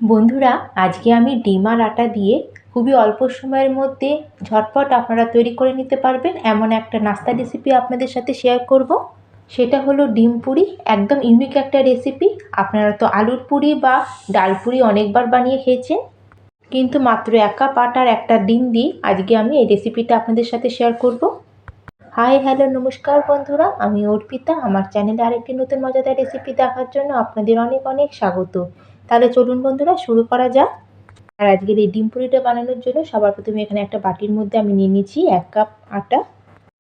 বন্ধুরা, আজকে আমি ডিম আর আটা দিয়ে খুবই অল্প সময়ের মধ্যে ঝটপট আপনারা তৈরি করে নিতে পারবেন এমন একটা নাস্তা রেসিপি আপনাদের সাথে শেয়ার করব। সেটা হলো ডিম পুরি। একদম ইউনিক একটা রেসিপি। আপনারা তো আলুর পুরি বা ডাল পুরি অনেকবার বানিয়ে খেয়েছেন, কিন্তু মাত্র 1 কাপ আটা আর একটা ডিম দিয়ে আজকে আমি এই রেসিপিটা আপনাদের সাথে শেয়ার করব। হাই, হ্যালো, নমস্কার বন্ধুরা, আমি অর্পিতা। আমার চ্যানেলে আরেকটি নতুন মজাদার রেসিপি দেখার জন্য আপনাদের অনেক অনেক স্বাগত। তাহলে চলুন বন্ধুরা, শুরু করা যাক। আর আজকের এই ডিম পুরিটা বানানোর জন্য সবার প্রথমে এখানে একটা বাটির মধ্যে আমি নিয়ে নিচ্ছি 1 কাপ আটা।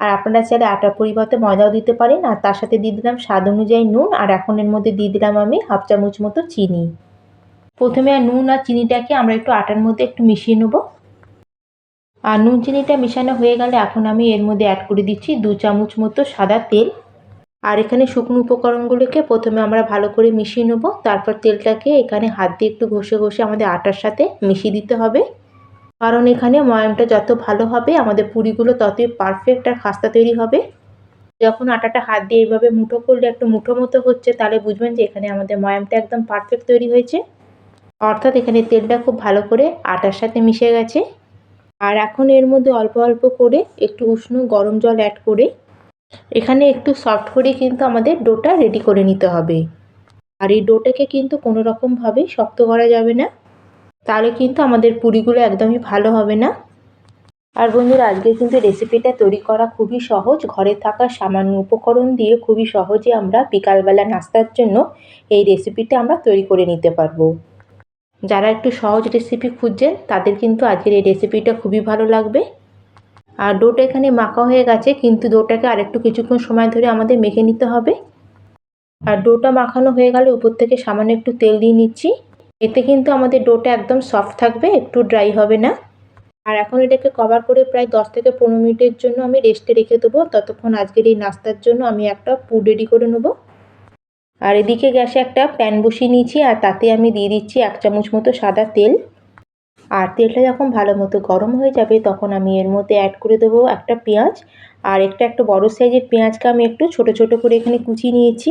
আর আপনারা চাইলে আটার পরিবর্তে ময়দাও দিতে পারেন। আর তার সাথে দিয়ে দিলাম স্বাদ অনুযায়ী নুন, আর এখন এর মধ্যে দিয়ে দিলাম আমি হাফ চামচ মতো চিনি। প্রথমে নুন আর চিনিটাকে আমরা একটু আটার মধ্যে একটু মিশিয়ে নেব। আর নুন চিনিটা মেশানো হয়ে গেলে এখন আমি এর মধ্যে অ্যাড করে দিচ্ছি 2 চামচ মতো সাদা তেল। আর এখানে শুকনো উপকরণগুলোকে প্রথমে আমরা ভালো করে মিশিয়ে নেব। তারপর তেলটাকে এখানে হাত দিয়ে একটু ঘষে ঘষে আমাদের আটার সাথে মিশিয়ে দিতে হবে। কারণ এখানে ময়ামটা যত ভালো হবে আমাদের পুরিগুলো ততই পারফেক্ট আর খাস্তা তৈরি হবে। যখন আটাটা হাত দিয়ে এইভাবে মুঠো করলে একটু মুঠো মতো হচ্ছে, তাহলে বুঝবেন যে এখানে আমাদের ময়ামটা একদম পারফেক্ট তৈরি হয়েছে। অর্থাৎ এখানে তেলটা খুব ভালো করে আটার সাথে মিশে গেছে। আর এখন এর মধ্যে অল্প অল্প করে একটু উষ্ণ গরম জল অ্যাড করে এখানে একটু সফট করে কিন্তু আমাদের ডোটা রেডি করে নিতে হবে। আর এই ডোটাকে কিন্তু কোনো রকমভাবে শক্ত করা যাবে না, তাহলে কিন্তু আমাদের পুরিগুলো একদমই ভালো হবে না। আর বন্ধুরা, আজকে কিন্তু রেসিপিটা তৈরি করা খুবই সহজ। ঘরে থাকা সামান্য উপকরণ দিয়ে খুবই সহজে আমরা বিকালবেলা নাস্তার জন্য এই রেসিপিটা আমরা তৈরি করে নিতে পারবো। যারা একটু সহজ রেসিপি খুঁজছেন তাদের কিন্তু আজকের এই রেসিপিটা খুবই ভালো লাগবে। আর ডোটা এখানে মাখা হয়ে গেছে, কিন্তু ডোটাকে আরেকটু কিছুক্ষণ সময় ধরে আমাদের মেখে নিতে হবে। আর ডোটা মাখানো হয়ে গেলে উপর থেকে সামান্য একটু তেল দিয়ে নিচ্ছি। এতে কিন্তু আমাদের ডোটা একদম সফট থাকবে, একটু ড্রাই হবে না। আর এখন এটাকে কভার করে প্রায় 10 থেকে 15 মিনিটের জন্য আমি রেস্টে রেখে দেবো। ততক্ষণ আজকের এই নাস্তার জন্য আমি একটা পুর রেডি করে নেব। আর এদিকে গ্যাসে একটা প্যান বসিয়ে নিয়েছি, আর তাতে আমি দিয়ে দিচ্ছি 1 চামচ মতো সাদা তেল। আর তেলটা যখন ভালো মতো গরম হয়ে যাবে তখন আমি এর মধ্যে অ্যাড করে দেবো একটা পেঁয়াজ। আর একটা বড় সাইজের পেঁয়াজকে আমি একটু ছোট ছোট করে এখানে কুচিয়ে নিয়েছি।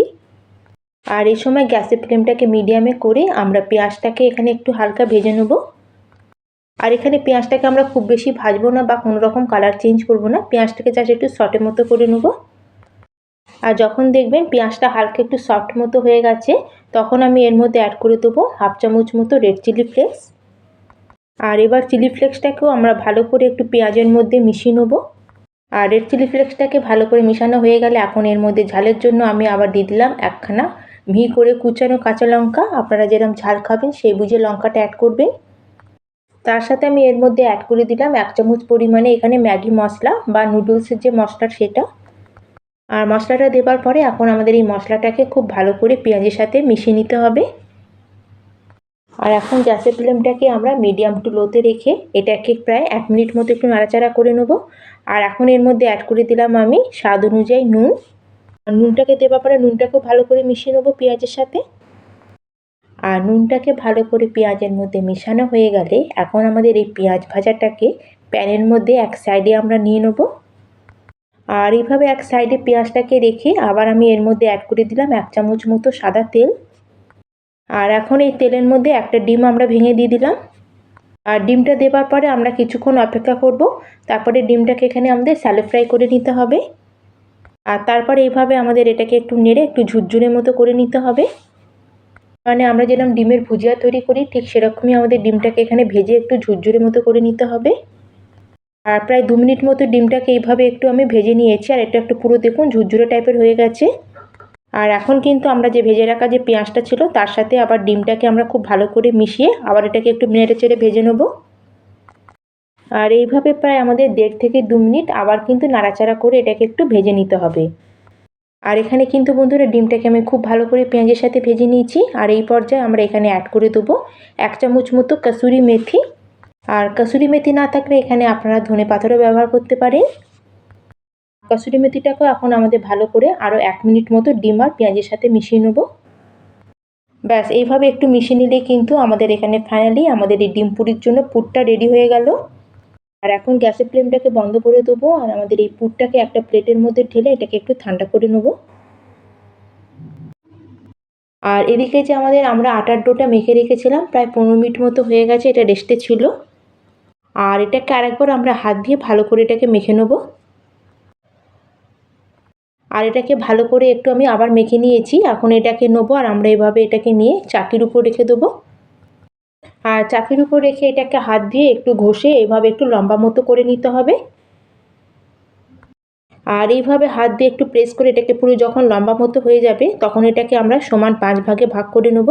আর এই সময় গ্যাসের ফ্লেমটাকে মিডিয়ামে করে আমরা পেঁয়াজটাকে এখানে একটু হালকা ভেজে নেব। আর এখানে পেঁয়াজটাকে আমরা খুব বেশি ভাজবো না বা কোনো রকম কালার চেঞ্জ করব না। পেঁয়াজটাকে জাস্ট একটু সটের মতো করে নেব। আর যখন দেখবেন পেঁয়াজটা হালকা একটু সফট মতো হয়ে গেছে, তখন আমি এর মধ্যে অ্যাড করে দেবো হাফ চামচ মতো রেড চিলি ফ্লেক্স। আর এবার চিলি ফ্লেক্সটাকেও আমরা ভালো করে একটু পেঁয়াজের মধ্যে মিশিয়ে নেব। আর রেড চিলি ফ্লেক্সটাকে ভালো করে মিশানো হয়ে গেলে এখন এর মধ্যে ঝালের জন্য আমি আবার দিয়ে দিলাম একখানা মিহি করে কুচানো কাঁচা লঙ্কা। আপনারা যেরকম ঝাল খাবেন সেই বুঝে লঙ্কাটা অ্যাড করবেন। তার সাথে আমি এর মধ্যে অ্যাড করে দিলাম 1 চামচ পরিমাণে এখানে ম্যাগি মশলা বা নুডলসের যে মশলা সেটা। আর মশলাটা দেবার পরে এখন আমাদের এই মশলাটাকে খুব ভালো করে পেঁয়াজের সাথে মিশিয়ে নিতে হবে। আর এখন গ্যাসের ফ্লেমটাকে আমরা মিডিয়াম টু লোতে রেখে এটাকে প্রায় 1 মিনিট মতো একটু নাড়াচাড়া করে নেব। আর এখন এর মধ্যে অ্যাড করে দিলাম আমি স্বাদ অনুযায়ী নুন। নুনটাকে দেওয়ার পরে নুনটাকেও ভালো করে মিশিয়ে নেবো পেঁয়াজের সাথে। আর নুনটাকে ভালো করে পেঁয়াজের মধ্যে মেশানো হয়ে গেলে এখন আমাদের এই পেঁয়াজ ভাজাটাকে প্যানের মধ্যে এক সাইডে আমরা নিয়ে নেব। আর এইভাবে এক সাইডে পেঁয়াজটাকে রেখে আবার আমি এর মধ্যে অ্যাড করে দিলাম 1 চামচ মতো সাদা তেল। আর এখন এই তেলের মধ্যে একটা ডিম আমরা ভেঙে দিয়ে দিলাম। আর ডিমটা দেবার পরে আমরা কিছুক্ষণ অপেক্ষা করব। তারপরে ডিমটাকে এখানে আমাদের স্যালো ফ্রাই করে নিতে হবে। আর তারপর এইভাবে আমাদের এটাকে একটু নেড়ে একটু ঝুরঝুরে মতো করে নিতে হবে। মানে আমরা যেরকম ডিমের ভুজিয়া তৈরি করি ঠিক সেরকমই আমাদের ডিমটাকে এখানে ভেজে একটু ঝুরঝুরে মতো করে নিতে হবে। আর প্রায় 2 মিনিট মতো ডিমটাকে এইভাবে একটু আমি ভেজে নিয়েছি। আর এটা একটু পুরো দেখুন ঝুরঝুরে টাইপের হয়ে গেছে। আর এখন কিন্তু আমরা যে ভেজে রাখা যে পেঁয়াজটা ছিল তার সাথে আবার ডিমটাকে আমরা খুব ভালো করে মিশিয়ে আবার এটাকে একটু নেড়ে চেড়ে ভেজে নেব। আর এইভাবে প্রায় আমাদের 1.5 থেকে 2 মিনিট আবার কিন্তু নাড়াচাড়া করে এটাকে একটু ভেজে নিতে হবে। আর এখানে কিন্তু বন্ধুরা ডিমটাকে আমি খুব ভালো করে পেঁয়াজের সাথে ভেজে নিয়েছি। আর এই পর্যায়ে আমরা এখানে অ্যাড করে দেবো 1 চামচ মতো কসুরি মেথি। আর কসুরি মেথি না থাকলে এখানে আপনারা ধনে পাতারও ব্যবহার করতে পারেন। কসুরি মেথিটাকেও এখন আমাদের ভালো করে আরও 1 মিনিট মতো ডিম আর পেঁয়াজের সাথে মিশিয়ে নেব। ব্যাস এইভাবে একটু মিশিয়ে নিলেই কিন্তু আমাদের এখানে ফাইনালি আমাদের এই ডিম পুরির জন্য পুরটা রেডি হয়ে গেল। আর এখন গ্যাসের ফ্লেমটাকে বন্ধ করে দেবো। আর আমাদের এই পুরটাকে একটা প্লেটের মধ্যে ঢেলে এটাকে একটু ঠান্ডা করে নেব। আর এদিকে যে আমরা আটার ডোটা মেখে রেখেছিলাম প্রায় 15 মিনিট মতো হয়ে গেছে, এটা রেস্টে ছিল। আর এটাকে আরেকবার আমরা হাত দিয়ে ভালো করে এটাকে মেখে নেব। আর এটাকে ভালো করে একটু আমি আবার মেখে নিয়েছি। এখন এটাকে নেবো আর আমরা এভাবে এটাকে নিয়ে চাকির উপর রেখে দেবো। আর চাকির উপর রেখে এটাকে হাত দিয়ে একটু ঘষে এভাবে একটু লম্বা মতো করে নিতে হবে। আর এইভাবে হাত দিয়ে একটু প্রেস করে এটাকে পুরো যখন লম্বা মতো হয়ে যাবে তখন এটাকে আমরা সমান 5 ভাগে ভাগ করে নেব।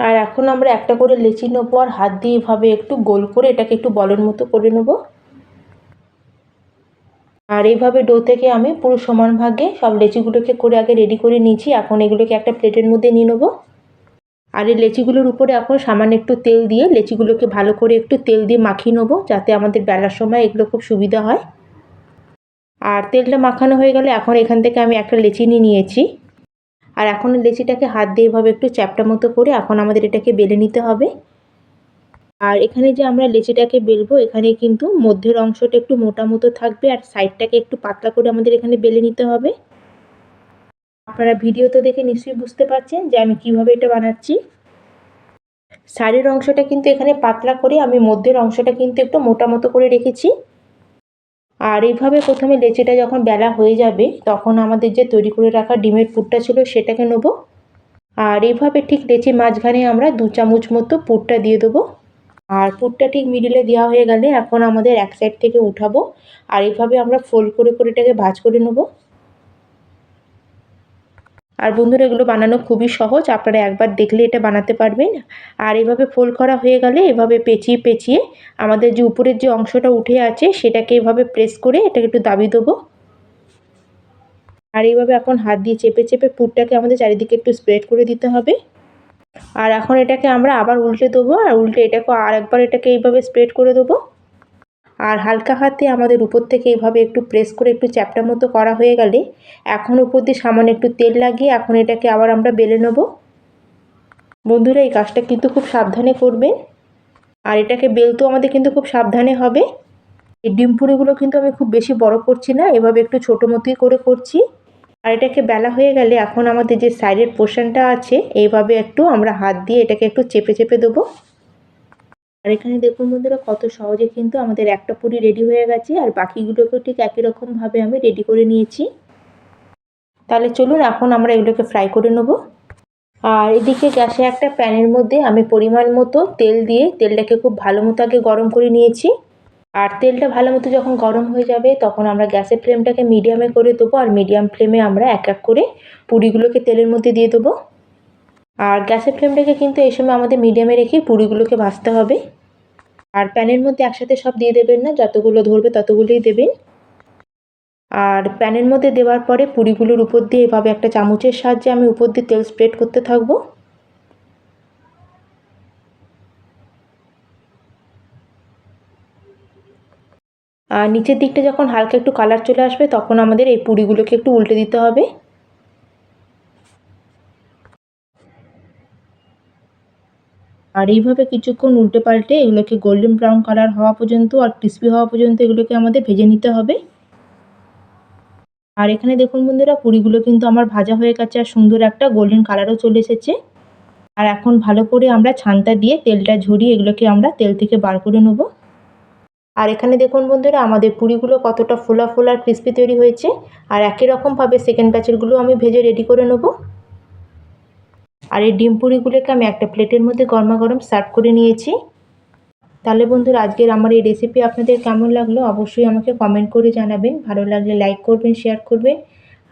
আর এখন আমরা একটা করে লেচি নেবো আর হাত দিয়ে এভাবে একটু গোল করে এটাকে একটু বলের মতো করে নেব। আর এইভাবে ডো থেকে আমি পুরো সমান ভাগে সব লেচিগুলোকে করে আগে রেডি করে নিয়েছি। এখন এগুলোকে একটা প্লেটের মধ্যে নিয়ে নেবো। আর এই লেচিগুলোর উপরে এখন সামান্য একটু তেল দিয়ে লেচিগুলোকে ভালো করে একটু তেল দিয়ে মাখিয়ে নেবো, যাতে আমাদের বেলার সময় এগুলো খুব সুবিধা হয়। আর তেলটা মাখানো হয়ে গেলে এখন এখান থেকে আমি একটা লেচি নিয়ে নিয়েছি। আর এখন লেচিটাকে হাত দিয়ে এভাবে একটু চ্যাপ্টা মতো করে এখন আমাদের এটাকে বেলে নিতে হবে। আর এখানে যে আমরা লেচিটাকে বেলবো এখানে কিন্তু মধ্যের অংশটা একটু মোটা মতো থাকবে আর সাইডটাকে একটু পাতলা করে আমাদের এখানে বেলে নিতে হবে। আপনারা ভিডিওতে দেখে নিশ্চয়ই বুঝতে পারছেন যে আমি কিভাবে এটা বানাচ্ছি। সাইডের অংশটা কিন্তু এখানে পাতলা করে আমি মধ্যের অংশটা কিন্তু একটু মোটা মতো করে রেখেছি। আর এইভাবে প্রথমে লেচিটা যখন বেলা হয়ে যাবে তখন আমাদের যে তৈরি করে রাখা ডিমের পুরটা ছিল সেটাকে নেবো। আর এইভাবে ঠিক লেচির মাঝখানে আমরা 2 চামচ মতো পুরটা দিয়ে দেবো। আর পুরটা ঠিক মিডিলে দেওয়া হয়ে গেলে এখন আমাদের এক সাইড থেকে উঠাবো আর এইভাবে আমরা ফোল্ড করে করে এটাকে ভাঁজ করে নেবো। আর বন্ধুরা এগুলো বানানো খুবই সহজ, আপনারা একবার দেখলে এটা বানাতে পারবেন। আর এভাবে ফোল্ড করা হয়ে গেলে এভাবে পেঁচিয়ে পেঁচিয়ে আমাদের যে উপরের যে অংশটা উঠে আছে সেটাকে এভাবে প্রেস করে এটাকে একটু দাবিয়ে দেবো। আর এইভাবে এখন হাত দিয়ে চেপে চেপে পুরটাকে আমাদের চারিদিকে একটু স্প্রেড করে দিতে হবে। আর এখন এটাকে আমরা আবার উল্টে দেবো আর উল্টে এটাকে আরেকবার এটাকে এইভাবে স্প্রেড করে দেবো। আর হালকা হাতে আমাদের উপর থেকে এইভাবে একটু প্রেস করে একটু চ্যাপ্টা মতো করা হয়ে গেলে এখন উপর দিয়ে সামান্য একটু তেল লাগিয়ে এখন এটাকে আবার আমরা বেলে নেব। বন্ধুরা এই কাজটা কিন্তু খুব সাবধানে করবেন আর এটাকে বেলতেও আমাদের কিন্তু খুব সাবধানে হবে। এই ডিম পুরিগুলো কিন্তু আমি খুব বেশি বড় করছি না, এভাবে একটু ছোটো মতোই করে করছি। আর এটাকে বেলা হয়ে গেলে এখন আমাদের যে সাইডের পোর্শনটা আছে এইভাবে একটু আমরা হাত দিয়ে এটাকে একটু চেপে চেপে দেবো। আর এখানে দেখুন বন্ধুরা কত সহজে কিন্তু আমাদের একটা পুরি রেডি হয়ে গেছে আর বাকিগুলোকেও ঠিক একই রকমভাবে আমি রেডি করে নিয়েছি। তাহলে চলুন এখন আমরা এগুলোকে ফ্রাই করে নেব। আর এদিকে গ্যাসে একটা প্যানের মধ্যে আমি পরিমাণ মতো তেল দিয়ে তেলটাকে খুব ভালো মতো আগে গরম করে নিয়েছি। আর তেলটা ভালো মতো যখন গরম হয়ে যাবে তখন আমরা গ্যাসের ফ্লেমটাকে মিডিয়ামে করে দেবো আর মিডিয়াম ফ্লেমে আমরা এক এক করে পুরিগুলোকে তেলের মধ্যে দিয়ে দেবো। আর গ্যাসের ফ্লেমটাকে কিন্তু এই সময় আমাদের মিডিয়ামে রেখে পুরিগুলোকে ভাজতে হবে। আর প্যানের মধ্যে একসাথে সব দিয়ে দেবেন না, যতগুলো ধরবে ততগুলোই দেবেন। আর প্যানের মধ্যে দেওয়ার পরে পুরিগুলোর উপর দিয়ে এভাবে একটা চামচের সাহায্যে আমি উপর দিয়ে তেল স্প্রেড করতে থাকবো। আর নিচের দিকটা যখন হালকা একটু কালার চলে আসবে তখন আমাদের এই পুরিগুলোকে একটু উল্টে দিতে হবে। আর এইভাবে কিছুক্ষণ উল্টে পাল্টে এগুলোকে গোল্ডেন ব্রাউন কালার হওয়া পর্যন্ত আর ক্রিস্পি হওয়া পর্যন্ত এগুলোকে আমাদের ভেজে নিতে হবে। আর এখানে দেখুন বন্ধুরা পুরিগুলো কিন্তু আমার ভাজা হয়ে গেছে আর সুন্দর একটা গোল্ডেন কালারও চলে এসেছে। আর এখন ভালো করে আমরা ছানটা দিয়ে তেলটা ঝরিয়ে এগুলোকে আমরা তেল থেকে বার করে নেব। আর এখানে দেখুন বন্ধুরা আমাদের পুরিগুলো কতটা ফোলা ফোলা আর ক্রিস্পি তৈরি হয়েছে। আর একই রকমভাবে সেকেন্ড ব্যাচেরগুলো আমি ভেজে রেডি করে নেব। আর এই ডিম পুরিগুলোকে আমি একটা প্লেটের মধ্যে গরমা গরম সার্ভ করে নিয়েছি। তাহলে বন্ধুরা আজকের আমার এই রেসিপি আপনাদের কেমন লাগলো অবশ্যই আমাকে কমেন্ট করে জানাবেন। ভালো লাগলে লাইক করবেন, শেয়ার করবেন।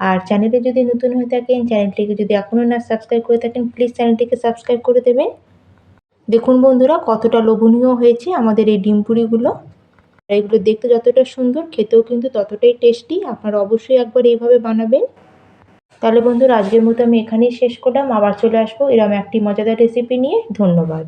আর চ্যানেলে যদি নতুন হয়ে থাকেন, চ্যানেলটিকে যদি এখনও না সাবস্ক্রাইব করে থাকেন প্লিজ চ্যানেলটিকে সাবস্ক্রাইব করে দেবেন। দেখুন বন্ধুরা কতটা লোভনীয় হয়েছে আমাদের এই ডিম পুরিগুলো। এগুলো দেখতে যতটা সুন্দর খেতেও কিন্তু ততটাই টেস্টি। আপনারা অবশ্যই একবার এইভাবে বানাবেন। তাহলে বন্ধুরা আজকের মতো আমি এখানেই শেষ করলাম, আবার চলে আসবো এরকম একটি মজাদার রেসিপি নিয়ে। ধন্যবাদ।